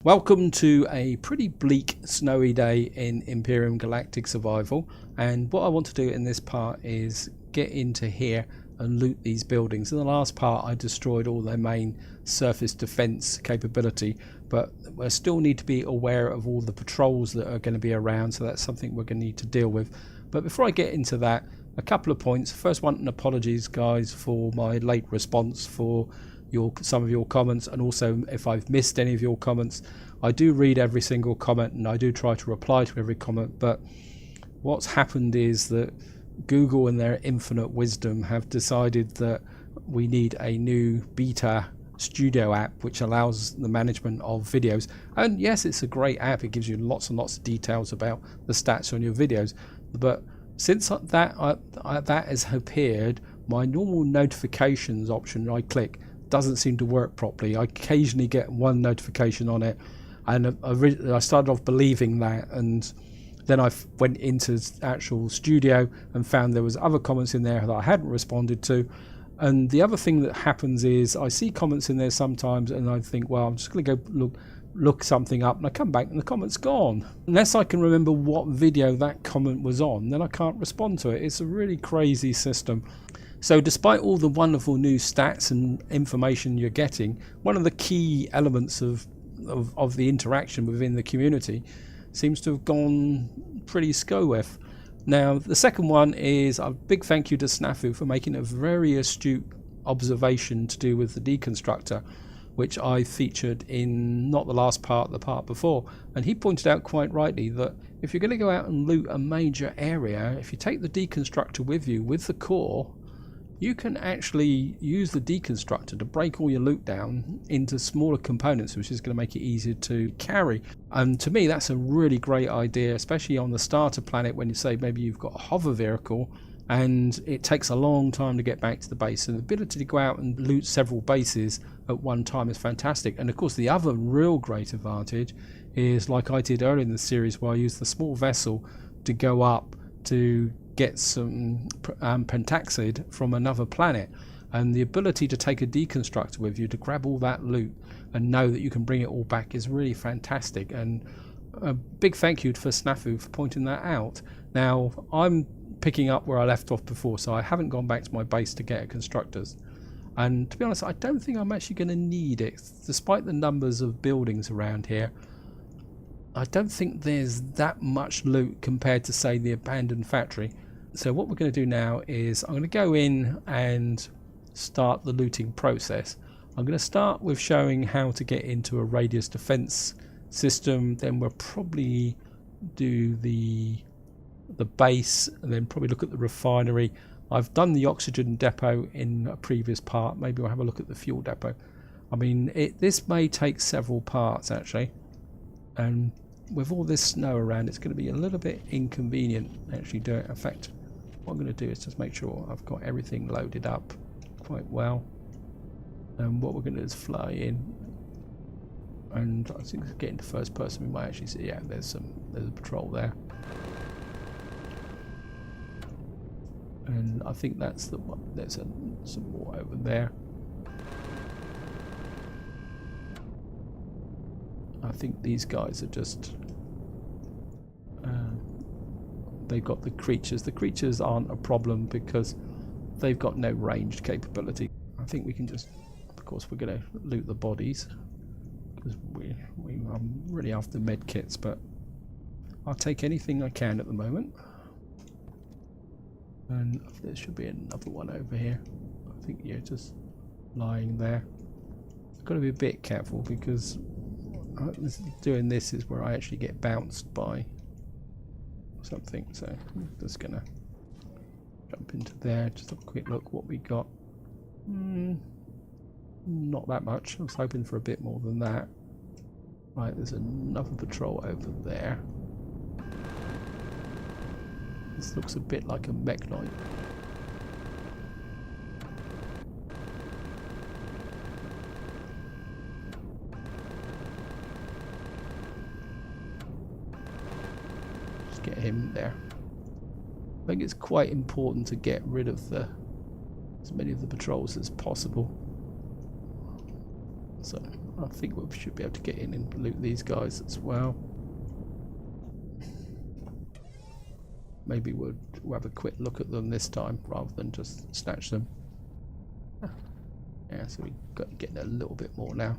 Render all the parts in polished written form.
Welcome to a pretty bleak snowy day in Empyrion Galactic Survival, and what I want to do in this part is get into here and loot these buildings. In the last part I destroyed all their main surface defense capability, but we still need to be aware of all the patrols that are going to be around, so that's something we're going to need to deal with. But before I get into that, a couple of points. First one, an apologies guys for my late response for some of your comments, and also if I've missed any of your comments. I do read every single comment and I do try to reply to every comment, but what's happened is that Google in their infinite wisdom have decided that we need a new beta studio app which allows the management of videos. And yes, it's a great app, it gives you lots and lots of details about the stats on your videos, but since that has appeared, my normal notifications option I click doesn't seem to work properly. I occasionally get one notification on it, and I started off believing that, and then I went into actual studio and found there was other comments in there that I hadn't responded to. And the other thing that happens is I see comments in there sometimes and I think, well, I'm just going to go look something up, and I come back and the comment's gone. Unless I can remember what video that comment was on, then I can't respond to it. It's a really crazy system. So despite all the wonderful new stats and information you're getting, one of the key elements of the interaction within the community seems to have gone pretty skoweth. Now the second one is a big thank you to Snafu for making a very astute observation to do with the deconstructor, which I featured in not the last part, the part before, and he pointed out quite rightly that if you're going to go out and loot a major area, if you take the deconstructor with you with the core, you can actually use the deconstructor to break all your loot down into smaller components, which is going to make it easier to carry. And to me that's a really great idea, especially on the starter planet when you say maybe you've got a hover vehicle and it takes a long time to get back to the base, and the ability to go out and loot several bases at one time is fantastic. And of course the other real great advantage is, like I did earlier in the series where I used the small vessel to go up to get some pentaxid from another planet, and the ability to take a deconstructor with you to grab all that loot and know that you can bring it all back is really fantastic. And a big thank you for Snafu for pointing that out. Now I'm picking up where I left off before, so I haven't gone back to my base to get constructors, and to be honest I don't think I'm actually going to need it. Despite the numbers of buildings around here, I don't think there's that much loot compared to say the abandoned factory. So what we're going to do now is I'm going to go in and start the looting process. I'm going to start with showing how to get into a radius defense system, then we'll probably do the base, and then probably look at the refinery. I've done the oxygen depot in a previous part, maybe we'll have a look at the fuel depot. I mean, this may take several parts actually, and with all this snow around it's going to be a little bit inconvenient actually doing it. In fact, what I'm going to do is just make sure I've got everything loaded up quite well, and what we're going to do is fly in, and I think getting to first person we might actually see, yeah, there's a patrol there, and I think that's the one. There's some more over there. I think these guys are just they've got the creatures. The creatures aren't a problem because they've got no ranged capability. I think we can just, of course we're going to loot the bodies because I'm really after med kits, but I'll take anything I can at the moment. And there should be another one over here. I think, yeah, just lying there. I've got to be a bit careful because doing this is where I actually get bounced by something, so I'm just gonna jump into there, just have a quick look what we got. Not that much. I was hoping for a bit more than that. Right, there's another patrol over there. This looks a bit like a mech-knight. Get him there. I think it's quite important to get rid of as many of the patrols as possible. So I think we should be able to get in and loot these guys as well. Maybe we'll have a quick look at them this time rather than just snatch them. Yeah, so we've got to get a little bit more now.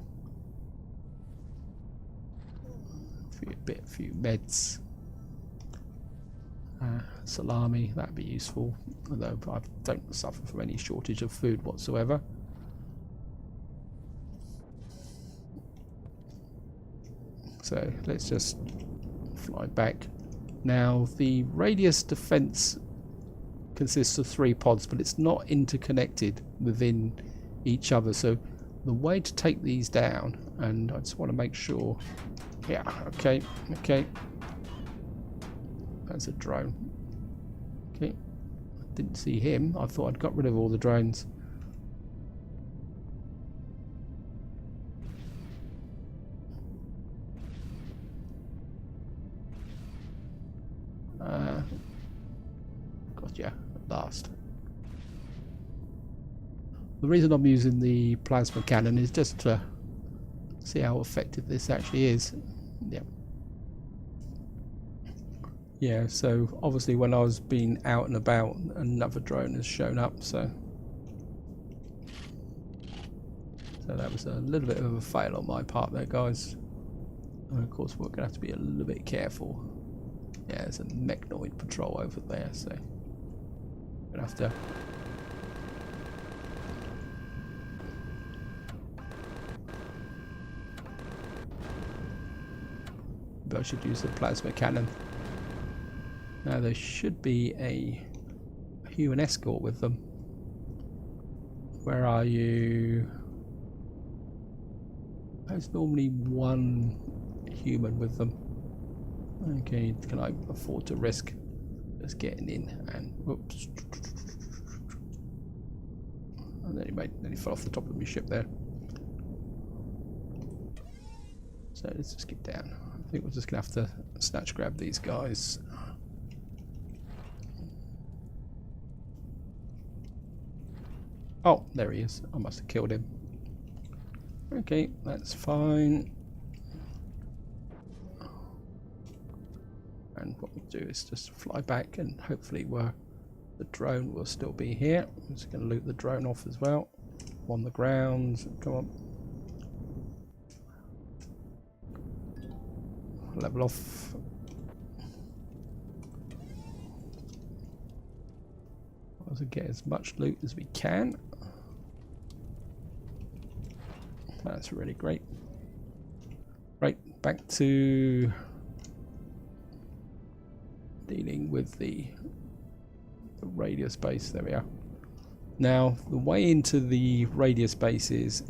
A few meds. Salami, that'd be useful, although I don't suffer from any shortage of food whatsoever. So let's just fly back. Now the radius defense consists of 3 pods, but it's not interconnected within each other, so the way to take these down, and I just want to make sure, yeah, okay, that's a drone. Okay, I didn't see him. I thought I'd got rid of all the drones. Gotcha, at last. The reason I'm using the plasma cannon is just to see how effective this actually is. Yeah, so obviously when I was being out and about, another drone has shown up, so that was a little bit of a fail on my part there, guys. And of course we're going to have to be a little bit careful. Yeah, there's a mechnoid patrol over there, so we're going to have to... But I should use the plasma cannon. Now there should be a human escort with them. Where are you? There's normally 1 human with them. Okay, can I afford to risk just getting in and whoops. And then he fell off the top of my ship there. So let's just get down. I think we're just gonna have to snatch grab these guys. Oh, there he is. I must have killed him. Okay, that's fine. And what we'll do is just fly back and hopefully the drone will still be here. I'm just going to loot the drone off as well. On the ground. Come on. Level off. Let's get as much loot as we can. That's really great. Right, back to dealing with the radius base. There we are. Now the way into the radius base is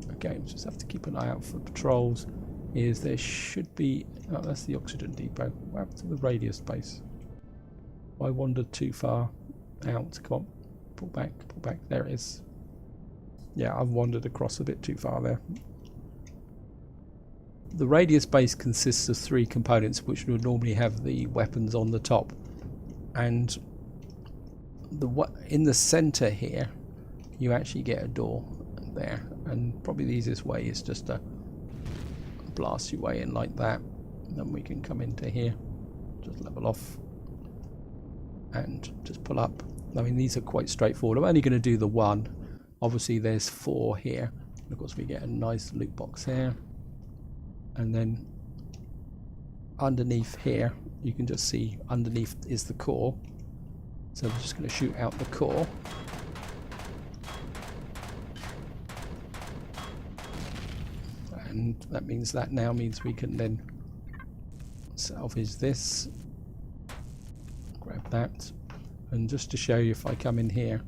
again, just have to keep an eye out for patrols. Is there should be, oh, that's the oxygen depot. What happened to the radius base? I wandered too far out. Come on, pull back, there it is. Yeah, I've wandered across a bit too far there. The radius base consists of 3 components, which would normally have the weapons on the top, and in the center here you actually get a door there, and probably the easiest way is just to blast your way in like that, and then we can come into here, just level off and just pull up. I mean, these are quite straightforward. I'm only going to do the 1. Obviously there's 4 here, and of course we get a nice loot box here, and then underneath here you can just see underneath is the core, so I'm just going to shoot out the core. And that means we can then salvage this, grab that, and just to show you, if I come in here,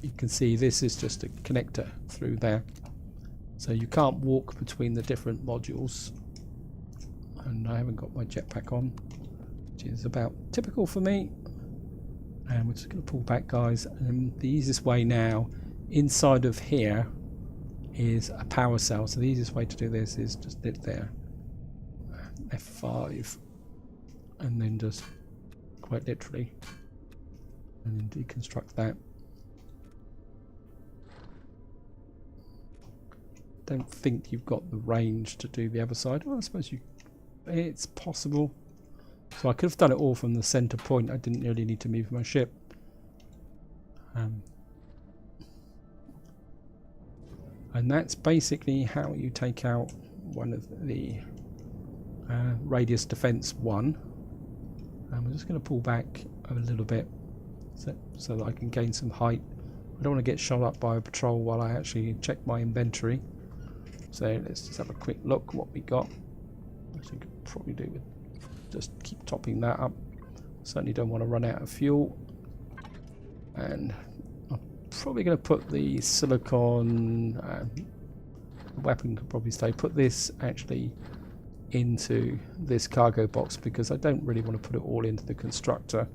you can see this is just a connector through there, so you can't walk between the different modules. And I haven't got my jetpack on, which is about typical for me. And we're just going to pull back, guys, and the easiest way now inside of here is a power cell. So the easiest way to do this is just hit there, F5, and then just quite literally, and then deconstruct that. don't think you've got the range to do the other side. Well, I suppose it's possible. So I could have done it all from the center point. I didn't really need to move my ship. And that's basically how you take out one of the radius defense 1. And we're just going to pull back a little bit so that I can gain some height. I don't want to get shot up by a patrol while I actually check my inventory. So let's just have a quick look what we got. I think I'll probably do with just keep topping that up. Certainly don't want to run out of fuel. And I'm probably going to put the silicon weapon could probably stay. Put this actually into this cargo box because I don't really want to put it all into the constructor.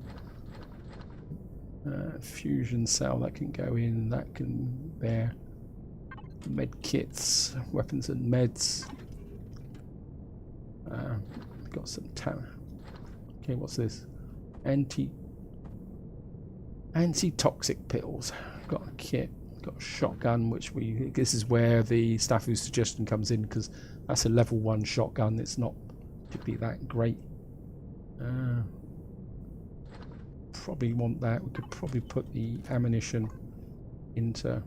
Fusion cell that can go in, that can bear med kits, weapons and meds. Got some okay, what's this? Anti-toxic pills. Got a kit. Got a shotgun, which this is where the staff whose suggestion comes in because that's a level 1 shotgun. It's not particularly that great. Probably want that. We could probably put the ammunition into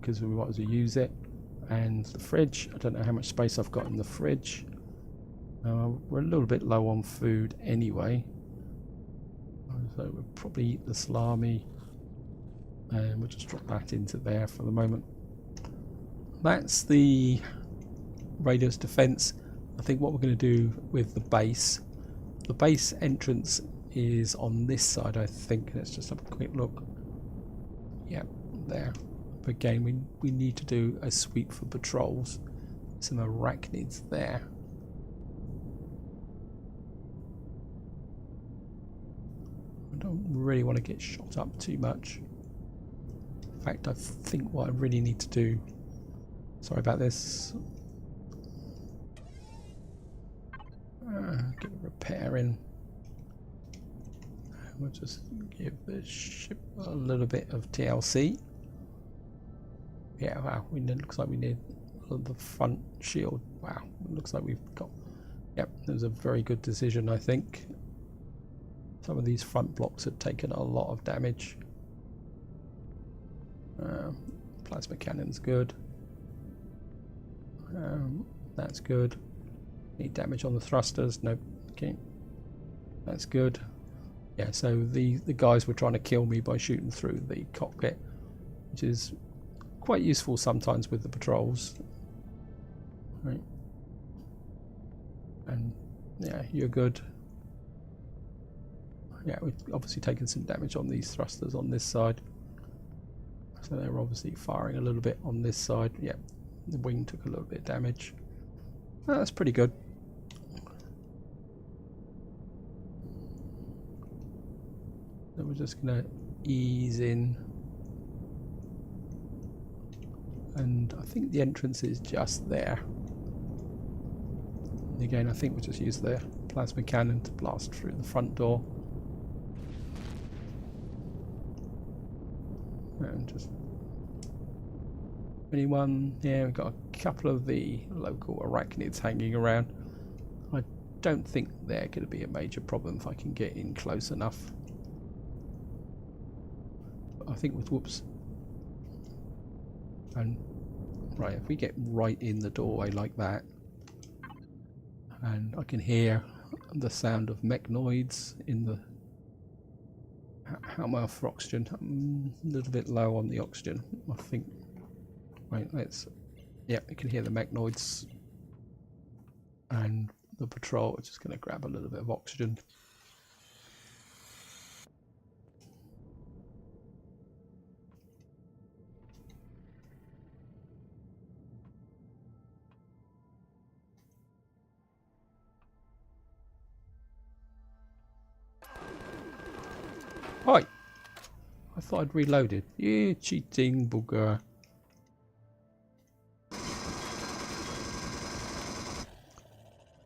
because we want to use it. And the fridge, I don't know how much space I've got in the fridge. We're a little bit low on food anyway, so we'll probably eat the salami and we'll just drop that into there for the moment. That's the radius defense. I think what we're going to do with the base entrance is on this side, I think. Let's just have a quick look. Yep, there. But again, we need to do a sweep for patrols. Some arachnids there. I don't really want to get shot up too much. In fact, I think what I really need to do... Sorry about this. Get a repair in. We'll just give the ship a little bit of TLC. Yeah, wow, looks like we need the front shield. Wow, it looks like we've got... Yep, it was a very good decision, I think. Some of these front blocks have taken a lot of damage. Plasma cannon's good. That's good. Need damage on the thrusters? Nope. Okay. That's good. Yeah, so the guys were trying to kill me by shooting through the cockpit, which is quite useful sometimes with the patrols. Right. And yeah, you're good. Yeah, we've obviously taken some damage on these thrusters on this side. So they're obviously firing a little bit on this side. Yeah, the wing took a little bit of damage. Oh, that's pretty good. Then we're just going to ease in. And I think the entrance is just there. And again, I think we'll just use the plasma cannon to blast through the front door. And just... Anyone? Yeah, we've got a couple of the local arachnids hanging around. I don't think they're going to be a major problem if I can get in close enough. I think with whoops. And right, if we get right in the doorway like that, and I can hear the sound of mechanoids in the... How am I for oxygen? I'm a little bit low on the oxygen, I think. Right, let's... Yeah, I can hear the mechanoids. And the patrol is just going to grab a little bit of oxygen. Hi! I thought I'd reloaded. You cheating booger.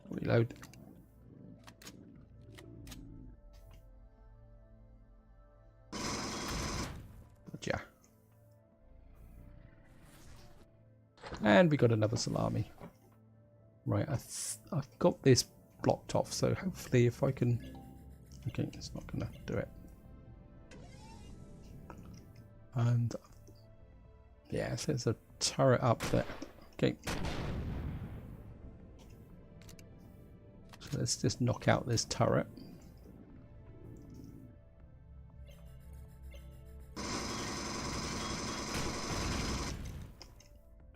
Reload. Gotcha. And we got another salami. Right, I've got this blocked off, so hopefully if I can... Okay, it's not going to do it. And yeah, so there's a turret up there. Okay. So let's just knock out this turret.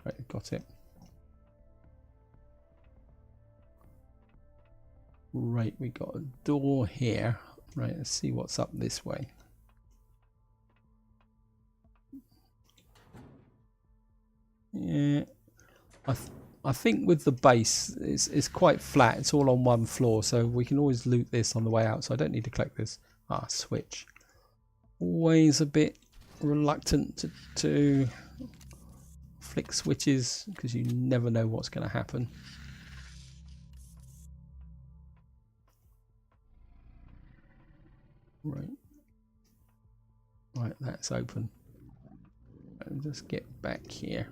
Right, got it. Right, we got a door here. Right, let's see what's up this way. Yeah, I think with the base, it's quite flat. It's all on one floor, so we can always loot this on the way out. So I don't need to collect this. Ah, switch. Always a bit reluctant to flick switches because you never know what's going to happen. Right. Right, that's open. I'll just get back here.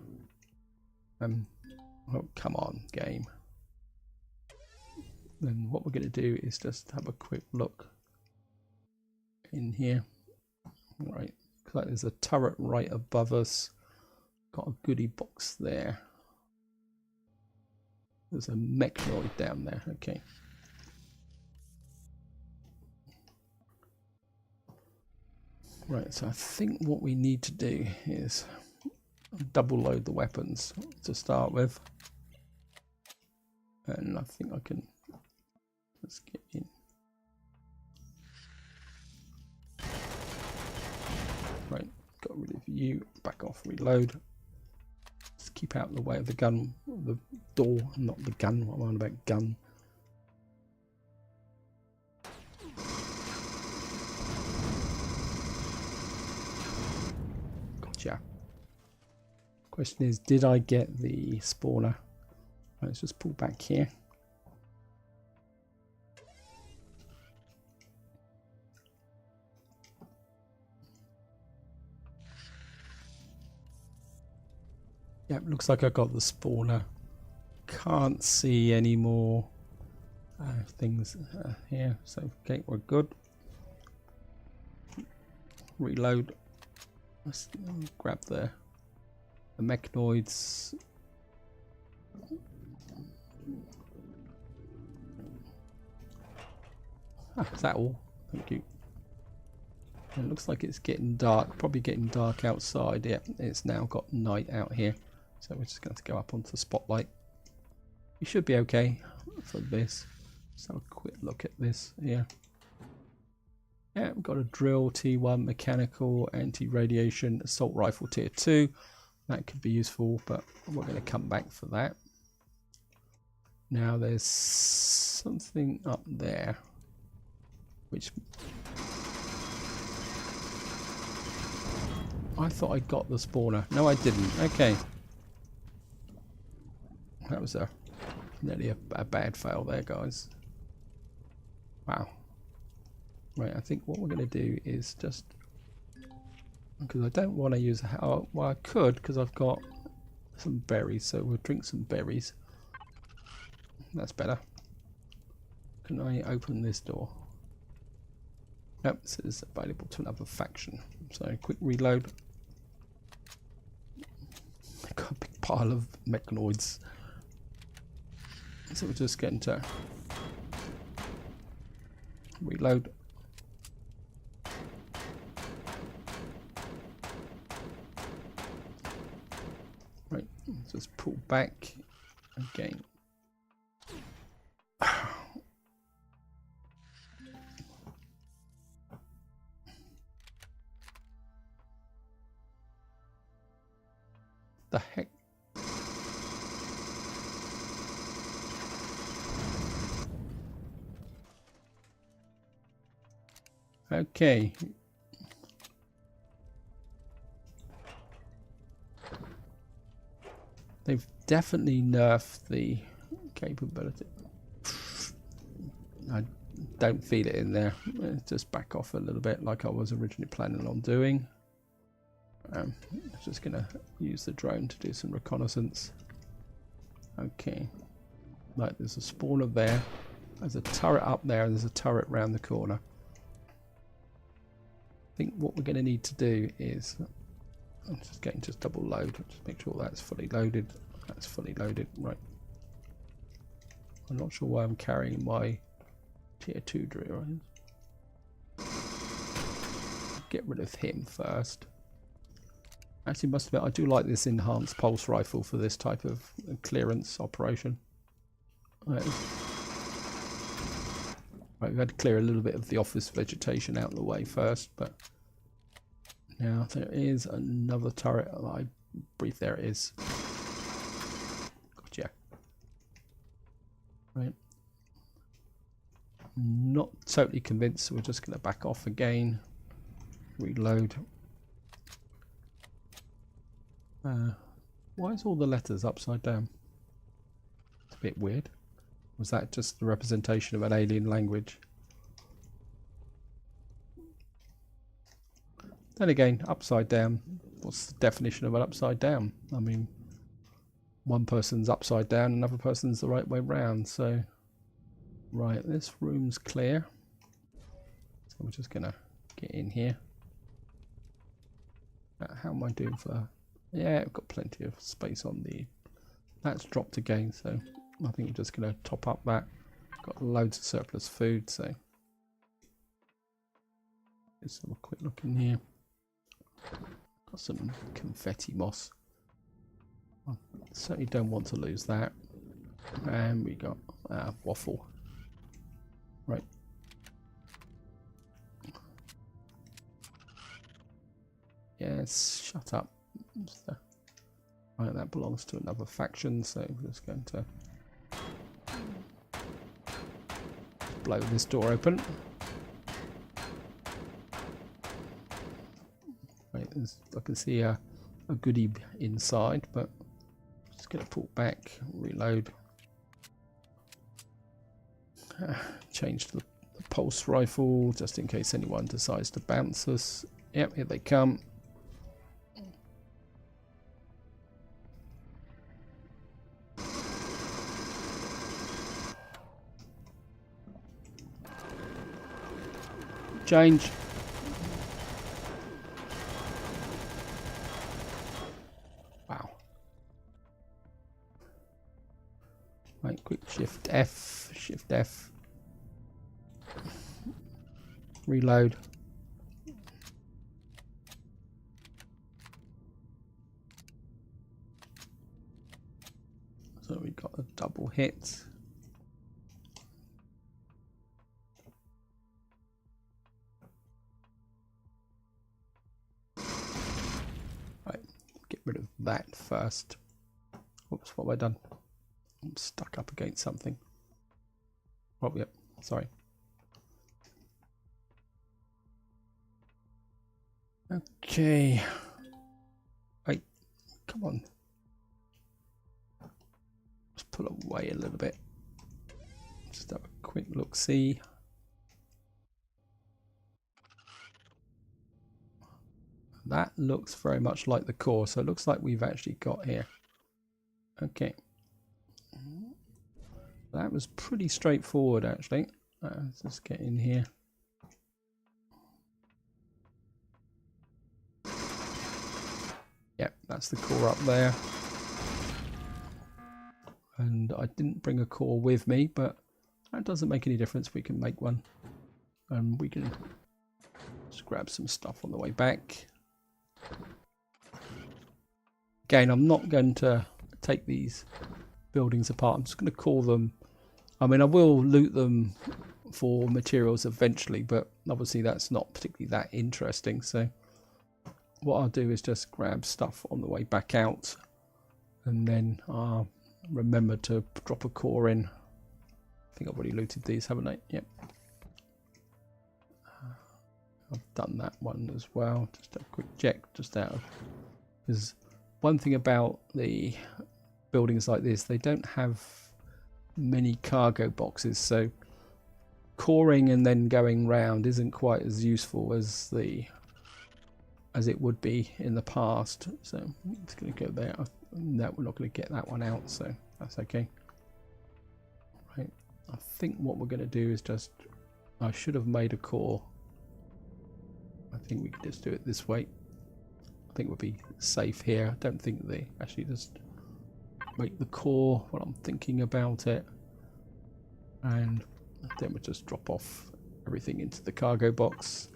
Oh, come on, game. Then what we're going to do is just have a quick look in here. Right, looks like there's a turret right above us. Got a goodie box there. There's a mechanoid down there. Okay. Right, so I think what we need to do is double load the weapons to start with. And I think I can... Let's get in. Right, got rid of you. Back off, reload. Let's keep out of the way of the gun, the door, not the gun. What am I on about? Gun. Gotcha. Question is, did I get the spawner? Let's just pull back here. Yep, looks like I got the spawner. Can't see any more things here. So, okay, we're good. Reload. Let's grab the mechanoids. Ah, is that all? Thank you. It looks like it's getting dark. Probably getting dark outside. Yeah, it's now got night out here. So we're just going to go up onto the spotlight. We should be okay for this. Let's have a quick look at this here. Yeah, we've got a drill, T1, mechanical, anti-radiation, assault rifle tier 2. That could be useful, but we're going to come back for that. Now there's something up there, which I thought I got the spawner. No, I didn't. Okay. That was nearly a bad fail there, guys. Wow. Right, I think what we're going to do is just... Because I don't want to use... well, I could, because I've got some berries, so we'll drink some berries. That's better. Can I open this door? Nope, it says available to another faction. So, quick reload. I've got a big pile of mechanoids. So we're just getting to reload. Right, just pull back again. The heck? Okay. They've definitely nerfed the capability. I don't feel it in there. Let's just back off a little bit like I was originally planning on doing. Just gonna use the drone to do some reconnaissance. Okay, right, there's a spawner there, there's a turret up there, and there's a turret round the corner. I think what we're going to need to do is, I'm just getting just double load, just make sure that's fully loaded. That's fully loaded, right. I'm not sure why I'm carrying my tier 2 drill. Get rid of him first. Actually, must admit, I do like this enhanced pulse rifle for this type of clearance operation. Right, we've had to clear a little bit of the office vegetation out of the way first, but now there is another turret. I brief, there it is. Gotcha. Right. Not totally convinced, so we're just going to back off again. Reload. Why is all the letters upside down? It's a bit weird. Was that just the representation of an alien language? Then again, upside down. What's the definition of an upside down? I mean, one person's upside down, another person's the right way round. So, right, this room's clear. So we're just gonna get in here. How am I doing for? Yeah, I've got plenty of space on the. That's dropped again, so I think I'm just going to top up that. Got loads of surplus food, so let's have a quick look in here. Got some confetti moss. I certainly don't want to lose that. And we got waffle. Right. Yes, shut up. Right, that belongs to another faction, so we're just going to blow this door open. Right, I can see a goodie inside, but I'm just going to pull back, reload, change the pulse rifle just in case anyone decides to bounce us. Yep, here they come. Change. Wow. Right, quick shift F, shift F. Reload. So we got a double hit. Get rid of that first. Oops, what have I done? I'm stuck up against something. Oh, yep, sorry. Okay. Wait, come on. Let's pull away a little bit. Just have a quick look, see. That looks very much like the core, so it looks like we've actually got here. Okay. That was pretty straightforward, actually. Let's just get in here. Yep, that's the core up there. And I didn't bring a core with me, but that doesn't make any difference. We can make one. And we can just grab some stuff on the way back. Again, I'm not going to take these buildings apart. I'm just going to call them. I mean, I will loot them for materials eventually, but obviously that's not particularly that interesting. So what I'll do is just grab stuff on the way back out, and then remember to drop a core in. I think I've already looted these, haven't I? Yep. I've done that one as well. Just a quick check, just out of, because one thing about the buildings like this, they don't have many cargo boxes, so coring and then going round isn't quite as useful as the as it would be in the past. So it's going to go there. No, we're not going to get that one out, so that's okay. Right, I think what we're going to do is just, I should have made a core. I think we could just do it this way. I think we'll be safe here. I don't think they actually just make the core while I'm thinking about it, and then we'll just drop off everything into the cargo box.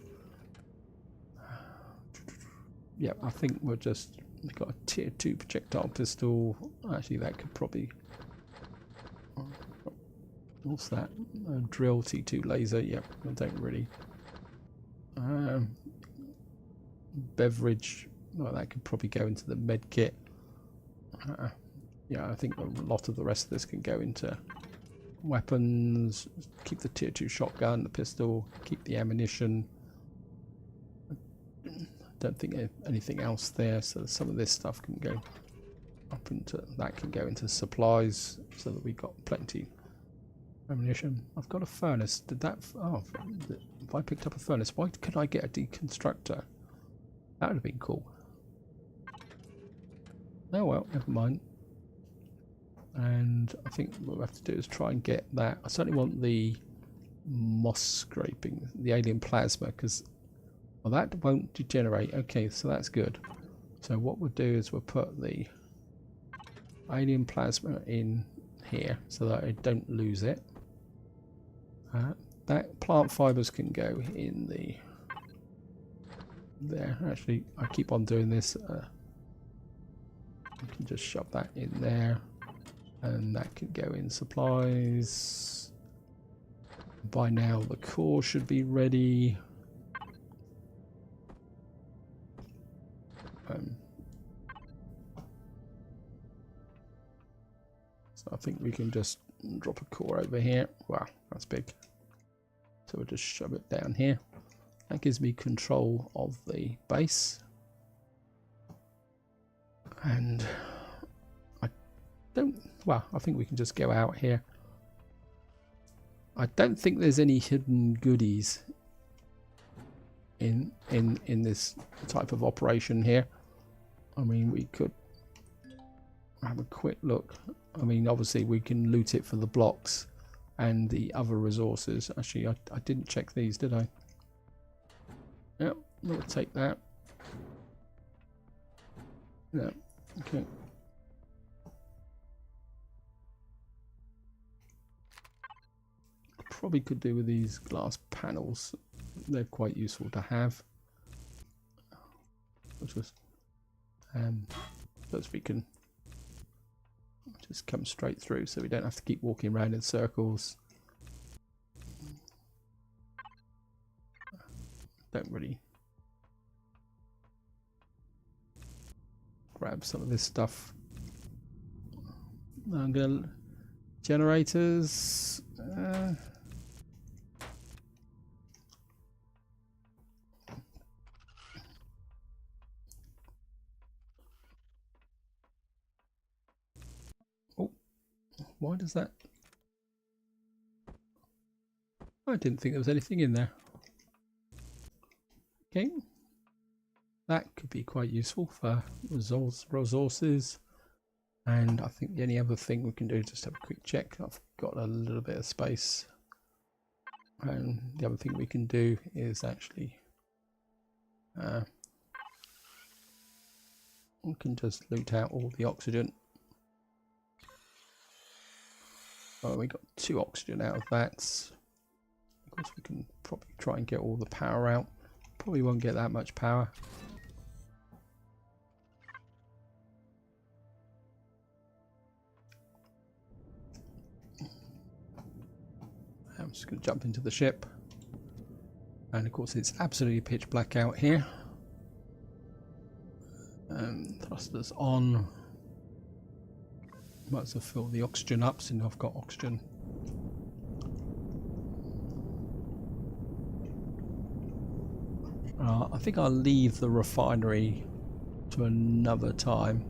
Yeah, I think we've got a tier 2 projectile pistol. Actually, that could probably, what's that? A drill T2 laser. Yep, I don't really. Beverage. Well, that could probably go into the med kit. Yeah, I think a lot of the rest of this can go into weapons. Keep the tier 2 shotgun, the pistol, keep the ammunition. Don't think anything else there, so some of this stuff can go up into, that can go into supplies, so that we've got plenty ammunition. I've got a furnace. Did that, oh, if I picked up a furnace, why could I get a deconstructor? That would have been cool. Oh well, never mind. And I think what we have to do is try and get that. I certainly want the moss scraping, the alien plasma, because, well, that won't degenerate. Okay, so that's good. So what we'll do is we'll put the alien plasma in here so that I don't lose it. That plant fibers can go in the there. Actually, I keep on doing this. I can just shove that in there, and that can go in supplies. By now the core should be ready. So I think we can just drop a core over here. Wow, that's big. So we'll just shove it down here. That gives me control of the base. And I don't, well, I think we can just go out here. I don't think there's any hidden goodies in this type of operation here. I mean, we could have a quick look. I mean, obviously we can loot it for the blocks and the other resources. Actually, I didn't check these, did I? Yep, we'll take that. Yeah, okay. Probably could do with these glass panels. They're quite useful to have. Just so we can just come straight through, so we don't have to keep walking around in circles. Don't really grab some of this stuff. I'm gonna generators. Oh, why does that? I didn't think there was anything in there. Okay, that could be quite useful for resources. And I think the only other thing we can do is just have a quick check. I've got a little bit of space. And the other thing we can do is actually we can just loot out all the oxygen. Oh, we got 2 oxygen out of that. Of course, we can probably try and get all the power out. Probably won't get that much power. I'm just going to jump into the ship. And of course it's absolutely pitch black out here. Thrusters on. Might as well fill the oxygen up since I've got oxygen. I think I'll leave the refinery to another time.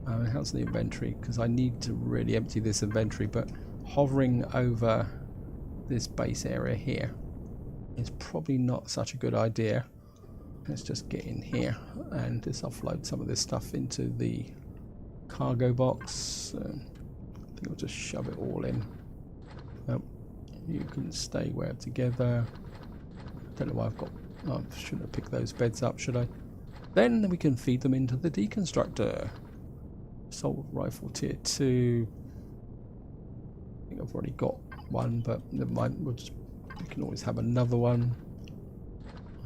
How's the inventory? Because I need to really empty this inventory, but hovering over this base area here is probably not such a good idea. let's just get in here and just offload some of this stuff into the cargo box. I think I'll just shove it all in. Nope. You can stay where together. Don't know why I've got... Oh, I shouldn't have picked those beds up, should I? Then we can feed them into the deconstructor. Assault rifle tier 2. I think I've already got one, but never mind. We can always have another one.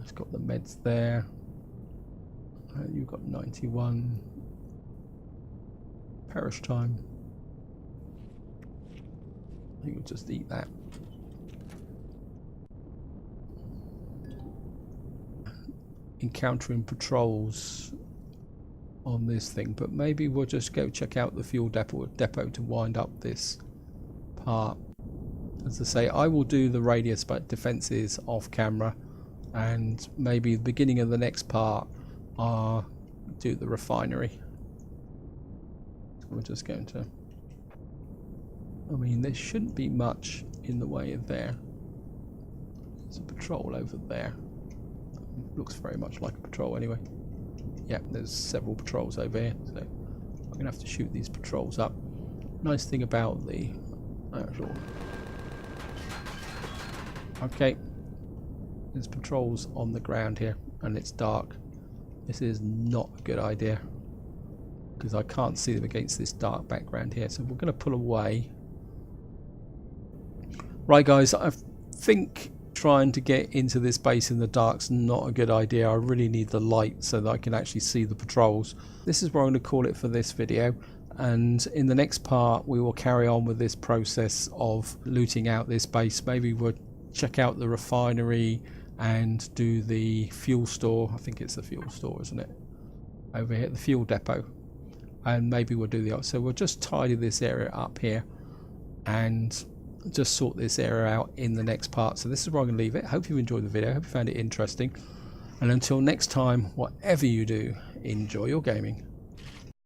It's got the meds there. You've got 91. Perish time. I think we'll just eat that. Encountering patrols on this thing, but maybe we'll just go check out the fuel depot to wind up this part. As I say, I will do the radius but defenses off camera, and maybe the beginning of the next part I'll do the refinery. So we're just going to, I mean, there shouldn't be much in the way of there. There's a patrol over there. Looks very much like a patrol anyway. Yep, there's several patrols over here, so I'm going to have to shoot these patrols up. Nice thing about the actual... Okay, there's patrols on the ground here, and it's dark. This is not a good idea, because I can't see them against this dark background here, so we're going to pull away. Right guys, I think trying to get into this base in the dark's not a good idea. I really need the light so that I can actually see the patrols. This is where I'm going to call it for this video, and in the next part we will carry on with this process of looting out this base. Maybe we'll check out the refinery and do the fuel store. I think it's the fuel store, isn't it? Over here, the fuel depot. And maybe we'll do the other. So we'll just tidy this area up here and just sort this area out in the next part. So this is where I'm going to leave it. Hope you enjoyed the video. Hope you found it interesting. And until next time, whatever you do, enjoy your gaming.